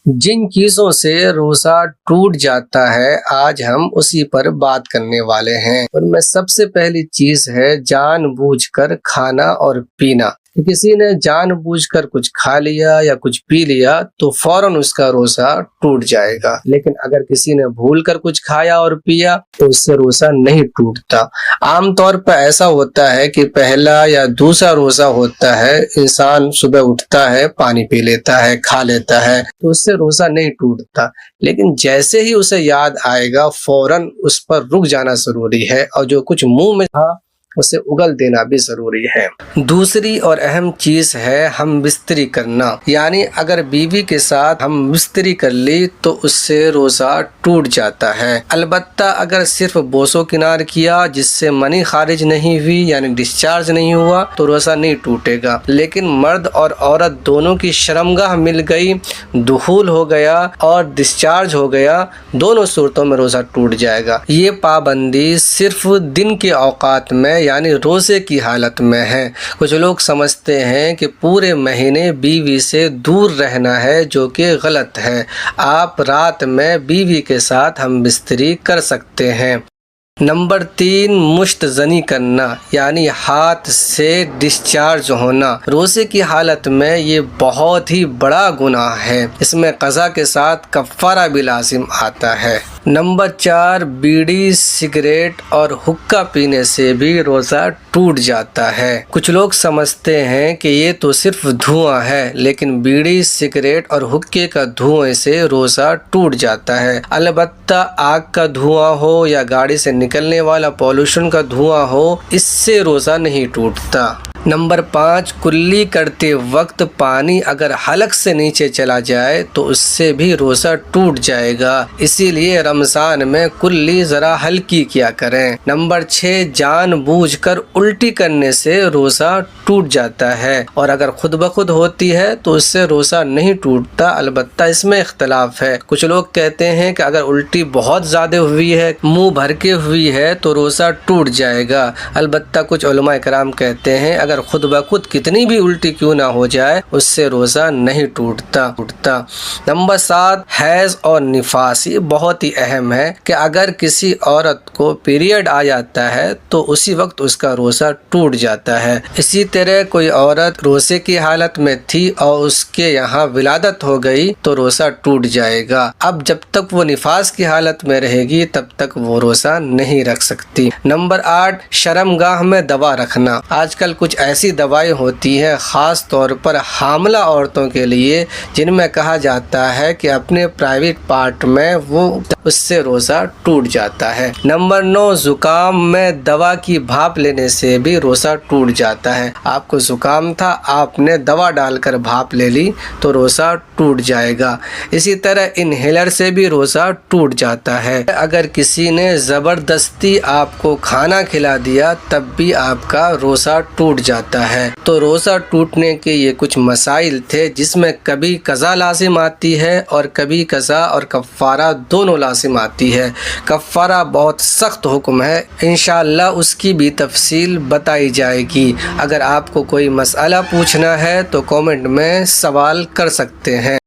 جن چیزوں سے روزہ ٹوٹ جاتا ہے آج ہم اسی پر بات کرنے والے ہیں۔ ان میں سب سے پہلی چیز ہے جان بوجھ کر کھانا اور پینا۔ کسی نے جان بوجھ کر کچھ کھا لیا یا کچھ پی لیا تو فوراً اس کا روزہ ٹوٹ جائے گا، لیکن اگر کسی نے بھول کر کچھ کھایا اور پیا تو اس سے روزہ نہیں ٹوٹتا۔ عام طور پر ایسا ہوتا ہے کہ پہلا یا دوسرا روزہ ہوتا ہے، انسان صبح اٹھتا ہے، پانی پی لیتا ہے، کھا لیتا ہے تو اس سے روزہ نہیں ٹوٹتا، لیکن جیسے ہی اسے یاد آئے گا فوراً اس پر رک جانا ضروری ہے، اور جو کچھ منہ میں تھا اسے اگل دینا بھی ضروری ہے۔ دوسری اور اہم چیز ہے ہم بستری کرنا، یعنی اگر بیوی کے ساتھ ہم بستری کر لی تو اس سے روزہ ٹوٹ جاتا ہے، البتہ اگر صرف بوس و کنار کیا جس سے منی خارج نہیں ہوئی یعنی ڈسچارج نہیں ہوا تو روزہ نہیں ٹوٹے گا، لیکن مرد اور عورت دونوں کی شرمگاہ مل گئی، دخول ہو گیا اور ڈسچارج ہو گیا، دونوں صورتوں میں روزہ ٹوٹ جائے گا۔ یہ پابندی صرف دن کے اوقات میں یعنی روزے کی حالت میں ہے۔ کچھ لوگ سمجھتے ہیں کہ پورے مہینے بیوی سے دور رہنا ہے، جو کہ غلط ہے۔ آپ رات میں بیوی کے ساتھ ہم بستری کر سکتے ہیں۔ نمبر 3، مشت زنی کرنا یعنی ہاتھ سے ڈسچارج ہونا۔ روزے کی حالت میں یہ بہت ہی بڑا گناہ ہے، اس میں قضا کے ساتھ کفارہ بھی لازم آتا ہے۔ نمبر 4، بیڑی، سگریٹ اور حقہ پینے سے بھی روزہ ٹوٹ جاتا ہے۔ کچھ لوگ سمجھتے ہیں کہ یہ تو صرف دھواں ہے، لیکن بیڑی، سگریٹ اور حقے کا دھوئیں سے روزہ ٹوٹ جاتا ہے، البتہ آگ کا دھواں ہو یا گاڑی سے نکلنے والا پولوشن کا دھواں ہو، اس سے روزہ نہیں ٹوٹتا۔ نمبر 5، کلی کرتے وقت پانی اگر حلق سے نیچے چلا جائے تو اس سے بھی روزہ ٹوٹ جائے گا، اسی لیے رمضان میں کلی ذرا ہلکی کیا کریں۔ نمبر 6، جان بوجھ کر الٹی کرنے سے روزہ ٹوٹ جاتا ہے، اور اگر خود بخود ہوتی ہے تو اس سے روزہ نہیں ٹوٹتا، البتہ اس میں اختلاف ہے۔ کچھ لوگ کہتے ہیں کہ اگر الٹی بہت زیادہ ہوئی ہے، منہ بھر کے ہوئی ہے تو روزہ ٹوٹ جائے گا، البتہ کچھ علماء کرام کہتے ہیں اگر خود بخود کتنی بھی الٹی کیوں نہ ہو جائے اس سے روزہ نہیں ٹوٹتا۔ نمبر 7، حیض اور نفاس۔ یہ بہت ہی اہم ہے کہ اگر کسی عورت کو پیریڈ آ جاتا ہے تو اسی وقت اس کا روزہ ٹوٹ جاتا ہے۔ اسی طرح کوئی عورت روزے کی حالت میں تھی اور اس کے یہاں ولادت ہو گئی تو روزہ ٹوٹ جائے گا۔ اب جب تک وہ نفاس کی حالت میں رہے گی تب تک وہ روزہ نہیں رکھ سکتی۔ نمبر 8، شرمگاہ میں دوا رکھنا۔ آج کل کچھ ایسی دوائیں ہوتی ہیں خاص طور پر حاملہ عورتوں کے لیے جن میں کہا جاتا ہے کہ اپنے پرائیویٹ پارٹ میں وہ اس سے روزہ ٹوٹ جاتا ہے۔ نمبر 9، زکام میں دوا کی بھاپ لینے سے بھی روزہ ٹوٹ جاتا ہے۔ آپ کو زکام تھا، آپ نے دوا ڈال کر بھاپ لے لی تو روزہ ٹوٹ جائے گا۔ اسی طرح انہیلر سے بھی روزہ ٹوٹ جاتا ہے۔ اگر کسی نے زبردستی آپ کو کھانا کھلا دیا تب بھی آپ کا روزہ ٹوٹ جاتا ہے۔ تو روزہ ٹوٹنے کے یہ کچھ مسائل تھے جس میں کبھی قضا لازم آتی ہے اور کبھی قضا اور کفارہ دونوں لازم آتی ہے۔ کفارہ بہت سخت حکم ہے، انشاءاللہ اس کی بھی تفصیل بتائی جائے گی۔ اگر آپ کو کوئی مسئلہ پوچھنا ہے تو کامنٹ میں سوال کر سکتے ہیں۔